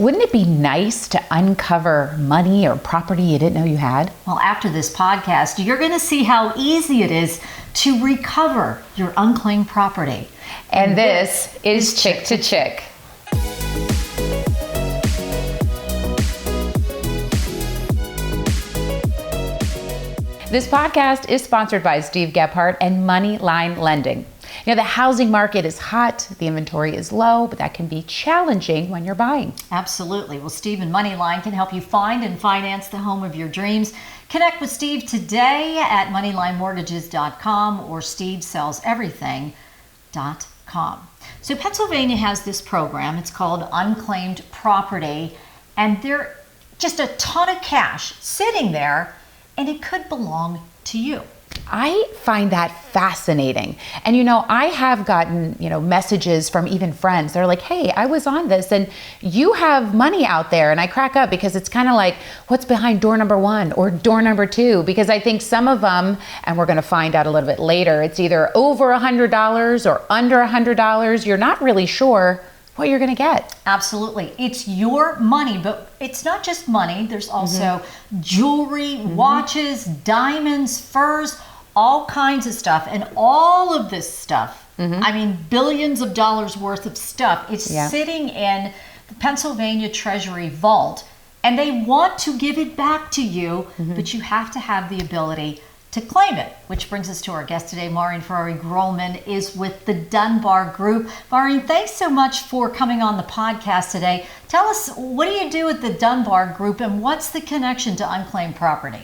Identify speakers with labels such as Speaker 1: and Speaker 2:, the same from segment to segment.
Speaker 1: Wouldn't it be nice to uncover money or property you didn't know you had?
Speaker 2: Well, after this podcast, you're going to see how easy it is to recover your unclaimed property.
Speaker 1: And this is Chick to Chick. This podcast is sponsored by Steve Gephardt and Moneyline Lending. You know, the housing market is hot, the inventory is low, but that can be challenging when you're buying.
Speaker 2: Absolutely. Well, Steve and Moneyline can help you find and finance the home of your dreams. Connect with Steve today at moneylinemortgages.com or steveselleseverything.com. So Pennsylvania has this program. It's called Unclaimed Property, and there's just a ton of cash sitting there, and it could belong to you.
Speaker 1: I find that fascinating. And I have gotten, messages from even friends. They're like, hey, I was on this and you have money out there. And I crack up because it's kind of like, what's behind door number 1 or door number 2? Because I think some of them, and we're going to find out a little bit later, it's either over $100 or under $100. You're not really sure what you're going to get.
Speaker 2: Absolutely. It's your money, but it's not just money. There's also jewelry, watches, diamonds, furs, all kinds of stuff. And all of this stuff, I mean, billions of dollars worth of stuff, is sitting in the Pennsylvania Treasury vault. And they want to give it back to you, but you have to have the ability to claim it, which brings us to our guest today. Maureen Ferrari-Grolman is with the Dunbar Group. Maureen, thanks so much for coming on the podcast today. Tell us, what do you do with the Dunbar Group and what's the connection to unclaimed property?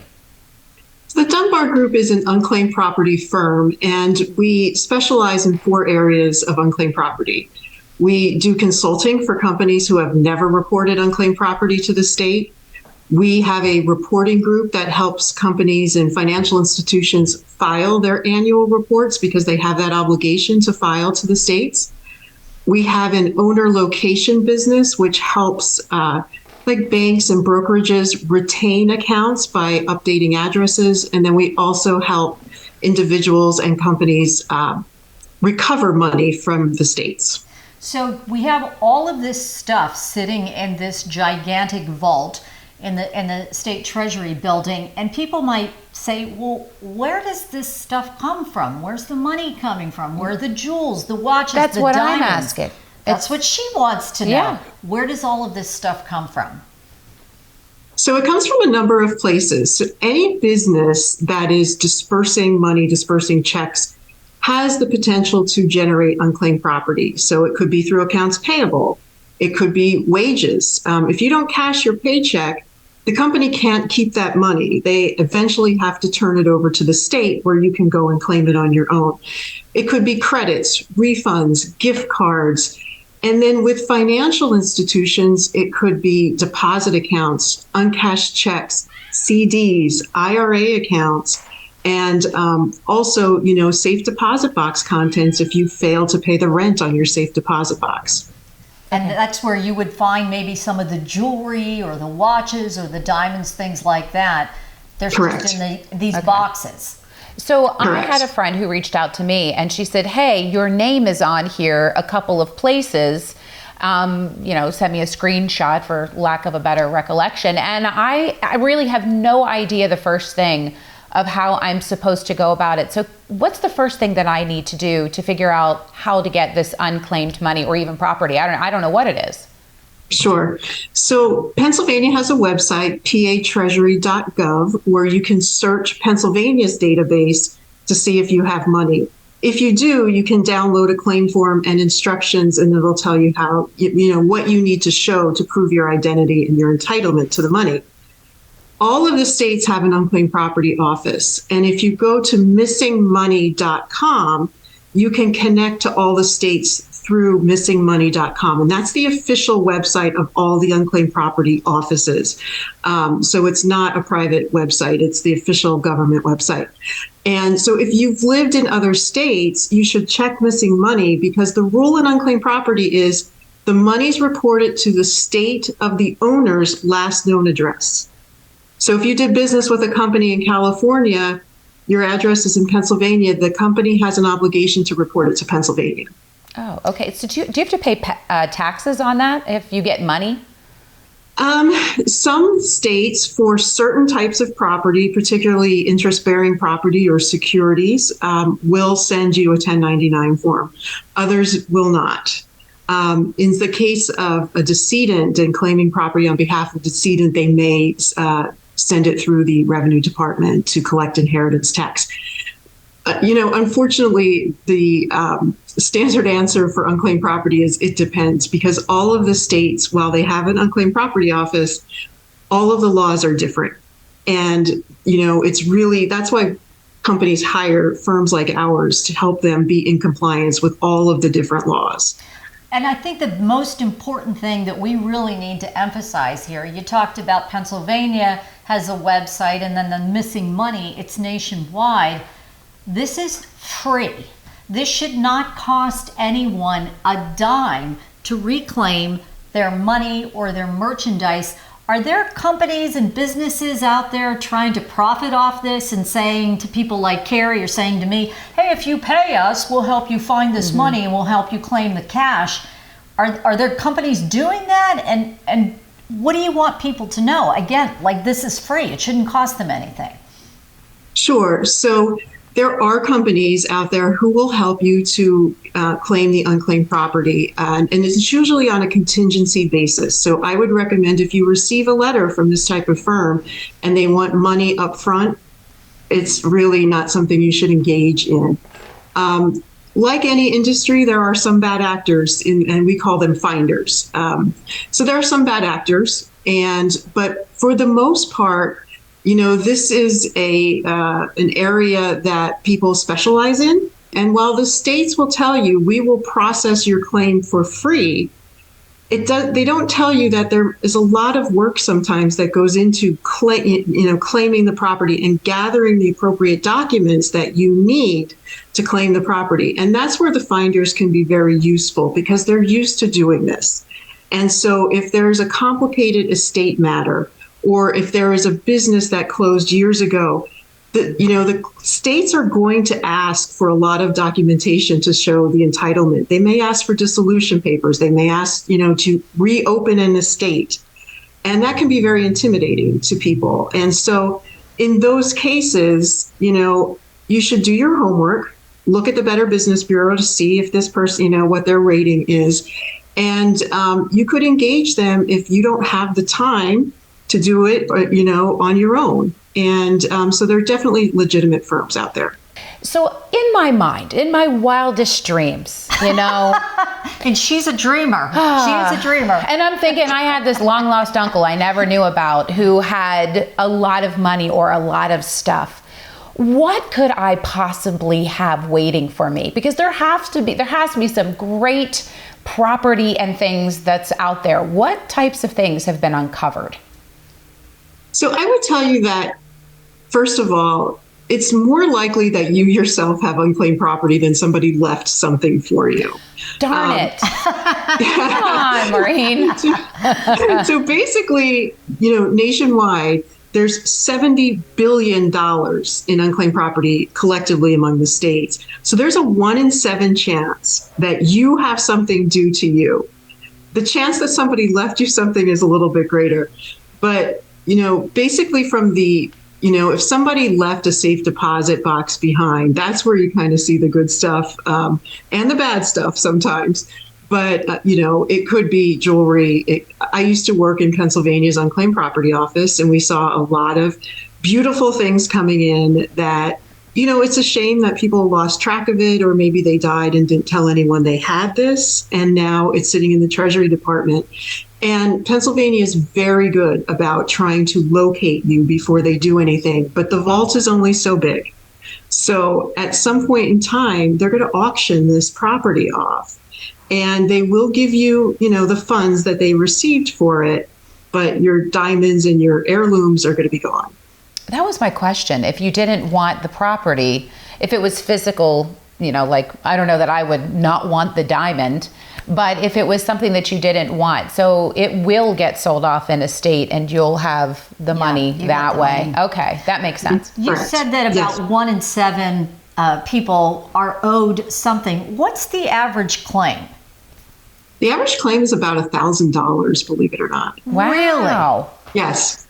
Speaker 3: The Dunbar Group is an unclaimed property firm, and we specialize in 4 areas of unclaimed property. We do consulting for companies who have never reported unclaimed property to the state. We have a reporting group that helps companies and financial institutions file their annual reports because they have that obligation to file to the states. We have an owner location business, which helps like banks and brokerages retain accounts by updating addresses. And then we also help individuals and companies recover money from the states.
Speaker 2: So we have all of this stuff sitting in this gigantic vault in the state treasury building, and people might say, well, where does this stuff come from? Where's the money coming from? Where are the jewels, the watches,
Speaker 1: That's
Speaker 2: the
Speaker 1: what
Speaker 2: diamonds?
Speaker 1: I'm asking.
Speaker 2: That's what she wants to know.
Speaker 1: Yeah.
Speaker 2: Where does all of this stuff come from?
Speaker 3: So it comes from a number of places. So any business that is dispersing money, dispersing checks, has the potential to generate unclaimed property. So it could be through accounts payable. It could be wages. If you don't cash your paycheck, the company can't keep that money. They eventually have to turn it over to the state where you can go and claim it on your own. It could be credits, refunds, gift cards. And then with financial institutions, it could be deposit accounts, uncashed checks, CDs, IRA accounts, and also, safe deposit box contents if you fail to pay the rent on your safe deposit box.
Speaker 2: And that's where you would find maybe some of the jewelry or the watches or the diamonds, things like that. They're just in these boxes.
Speaker 1: So I had a friend who reached out to me and she said, hey, your name is on here a couple of places. Sent me a screenshot for lack of a better recollection. And I really have no idea the first thing of how I'm supposed to go about it. So what's the first thing that I need to do to figure out how to get this unclaimed money or even property? I don't know what it is.
Speaker 3: Sure. So Pennsylvania has a website, patreasury.gov, where you can search Pennsylvania's database to see if you have money. If you do, you can download a claim form and instructions, and it'll tell you how, what you need to show to prove your identity and your entitlement to the money. All of the states have an unclaimed property office. And if you go to missingmoney.com, you can connect to all the states through missingmoney.com. And that's the official website of all the unclaimed property offices. So it's not a private website. It's the official government website. And so if you've lived in other states, you should check Missing Money, because the rule in unclaimed property is the money's reported to the state of the owner's last known address. So if you did business with a company in California, your address is in Pennsylvania, the company has an obligation to report it to Pennsylvania.
Speaker 1: Oh, okay. So do you have to pay taxes on that if you get money?
Speaker 3: Some states, for certain types of property, particularly interest-bearing property or securities, will send you a 1099 form. Others will not. In the case of a decedent and claiming property on behalf of the decedent, they may send it through the Revenue Department to collect inheritance tax. Unfortunately, the standard answer for unclaimed property is it depends, because all of the states, while they have an unclaimed property office, all of the laws are different. And, it's really, that's why companies hire firms like ours to help them be in compliance with all of the different laws.
Speaker 2: And I think the most important thing that we really need to emphasize here, you talked about Pennsylvania has a website, and then the missing money, it's nationwide. This is free. This should not cost anyone a dime to reclaim their money or their merchandise. Are there companies and businesses out there trying to profit off this and saying to people like Carrie or saying to me, hey, if you pay us, we'll help you find this money and we'll help you claim the cash? Are there companies doing that? And what do you want people to know? Again, like, this is free. It shouldn't cost them anything.
Speaker 3: Sure. So there are companies out there who will help you to claim the unclaimed property, and it's usually on a contingency basis. So I would recommend, if you receive a letter from this type of firm and they want money up front, it's really not something you should engage in. Like any industry, there are some bad actors, and we call them finders. So there are some bad actors, but for the most part, this is an area that people specialize in. And while the states will tell you, we will process your claim for free, they don't tell you that there is a lot of work sometimes that goes into claiming the property and gathering the appropriate documents that you need to claim the property. And that's where the finders can be very useful, because they're used to doing this. And so if there's a complicated estate matter, or if there is a business that closed years ago, the states are going to ask for a lot of documentation to show the entitlement. They may ask for dissolution papers. They may ask, to reopen an estate. And that can be very intimidating to people. And so in those cases, you should do your homework, look at the Better Business Bureau to see if this person, what their rating is. And you could engage them if you don't have the time to do it, on your own. And so there are definitely legitimate firms out there.
Speaker 1: So in my mind, in my wildest dreams,
Speaker 2: and she's a dreamer. She is a dreamer.
Speaker 1: And I'm thinking, I had this long lost uncle I never knew about who had a lot of money or a lot of stuff. What could I possibly have waiting for me? Because there has to be some great property and things that's out there. What types of things have been uncovered?
Speaker 3: So I would tell you that, first of all, it's more likely that you yourself have unclaimed property than somebody left something for you.
Speaker 1: Darn it. Come on, Maureen.
Speaker 3: So basically, nationwide, there's $70 billion in unclaimed property collectively among the states. So there's a 1 in 7 chance that you have something due to you. The chance that somebody left you something is a little bit greater. But basically from if somebody left a safe deposit box behind, that's where you kind of see the good stuff and the bad stuff sometimes. But, it could be jewelry. I used to work in Pennsylvania's Unclaimed Property Office, and we saw a lot of beautiful things coming in that, it's a shame that people lost track of it, or maybe they died and didn't tell anyone they had this, and now it's sitting in the Treasury Department. And Pennsylvania is very good about trying to locate you before they do anything, but the vault is only so big. So at some point in time, they're going to auction this property off, and they will give you, the funds that they received for it, but your diamonds and your heirlooms are going to be gone.
Speaker 1: That was my question. If you didn't want the property, if it was physical, I don't know that I would not want the diamond, but if it was something that you didn't want, so it will get sold off in a state and you'll have the money that way. Money. Okay, that makes sense.
Speaker 2: You said that about 1 in 7 people are owed something. What's the average claim?
Speaker 3: The average claim is about $1,000, believe it or not.
Speaker 1: Wow.
Speaker 3: Yes.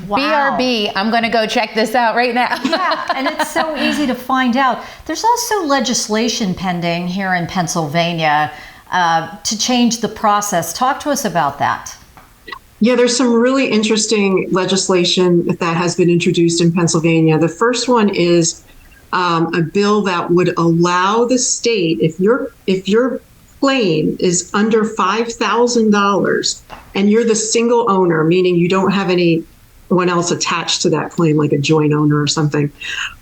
Speaker 2: Wow.
Speaker 1: BRB, I'm going to go check this out right now.
Speaker 2: Yeah, and it's so easy to find out. There's also legislation pending here in Pennsylvania to change the process. Talk to us about that.
Speaker 3: Yeah, there's some really interesting legislation that has been introduced in Pennsylvania. The first one is a bill that would allow the state, if your claim is under $5,000 and you're the single owner, meaning you don't have anyone else attached to that claim, like a joint owner or something.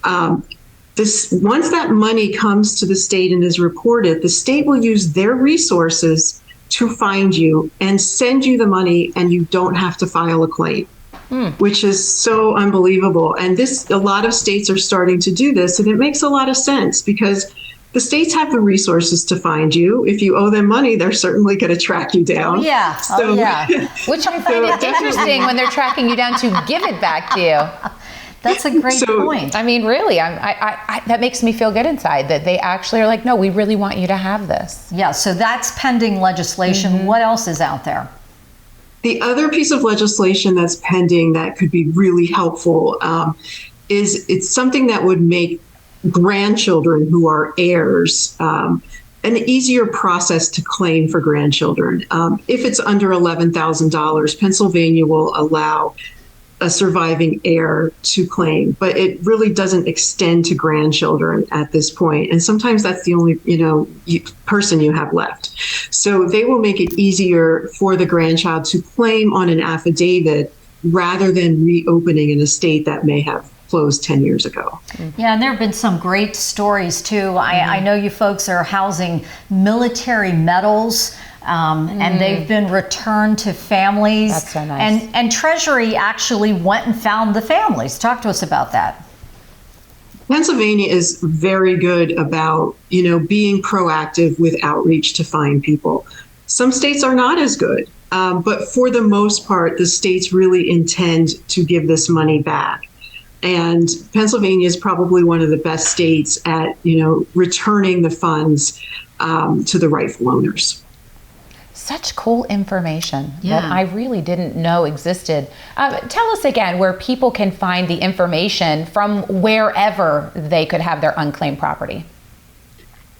Speaker 3: Once that money comes to the state and is reported, the state will use their resources to find you and send you the money, and you don't have to file a claim, which is so unbelievable. And a lot of states are starting to do this, and it makes a lot of sense because the states have the resources to find you. If you owe them money, they're certainly going to track you down.
Speaker 2: Yeah.
Speaker 1: Which I find it interesting when they're tracking you down to give it back to you.
Speaker 2: That's a great point.
Speaker 1: I mean, really, I that makes me feel good inside that they actually are like, no, we really want you to have this.
Speaker 2: Yeah, so that's pending legislation. What else is out there?
Speaker 3: The other piece of legislation that's pending that could be really helpful is it's something that would make grandchildren who are heirs an easier process to claim for grandchildren. If it's under $11,000, Pennsylvania will allow a surviving heir to claim, but it really doesn't extend to grandchildren at this point. And sometimes that's the only, person you have left. So they will make it easier for the grandchild to claim on an affidavit rather than reopening an estate that may have closed 10 years ago.
Speaker 2: Yeah, and there have been some great stories too. I know you folks are housing military medals. And they've been returned to families.
Speaker 1: That's so nice.
Speaker 2: And Treasury actually went and found the families. Talk to us about that.
Speaker 3: Pennsylvania is very good about, being proactive with outreach to find people. Some states are not as good, but for the most part, the states really intend to give this money back. And Pennsylvania is probably one of the best states at, returning the funds to the rightful owners.
Speaker 1: Such cool information that I really didn't know existed. Tell us again where people can find the information from wherever they could have their unclaimed property.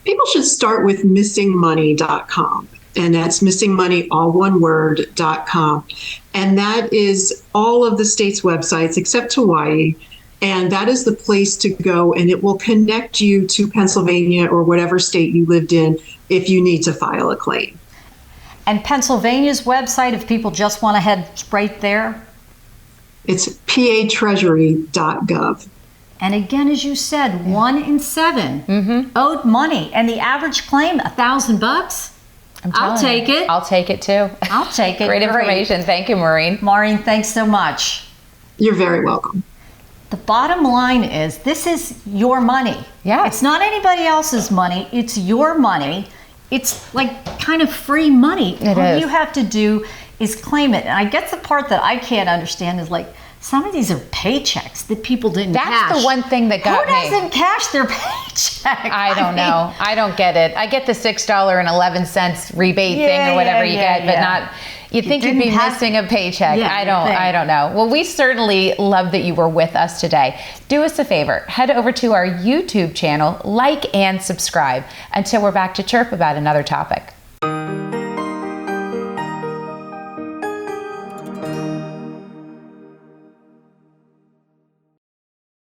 Speaker 3: People should start with missingmoney.com. And that's missingmoney, all one word.com. And that is all of the state's websites except Hawaii. And that is the place to go. And it will connect you to Pennsylvania or whatever state you lived in if you need to file a claim.
Speaker 2: And Pennsylvania's website, if people just want to head right there?
Speaker 3: It's patreasury.gov.
Speaker 2: And again, as you said, 1 in 7 owed money. And the average claim, $1,000? I'll take it.
Speaker 1: I'll take it too.
Speaker 2: I'll take it.
Speaker 1: Great information. Thank you, Maureen.
Speaker 2: Maureen, thanks so much.
Speaker 3: You're very welcome.
Speaker 2: The bottom line is this is your money.
Speaker 1: Yeah.
Speaker 2: It's not anybody else's money. It's your money. It's like kind of free money. All you have to do is claim it. And I guess the part that I can't understand is like some of these are paychecks that people didn't cash.
Speaker 1: That's the one thing that got me.
Speaker 2: Who doesn't cash their paycheck?
Speaker 1: I don't know. I don't get it. I get the $6.11 rebate thing or whatever you get, but not. You'd think you'd be missing a paycheck.
Speaker 2: Yeah,
Speaker 1: I don't know. Well, we certainly love that you were with us today. Do us a favor. Head over to our YouTube channel, like and subscribe until we're back to chirp about another topic.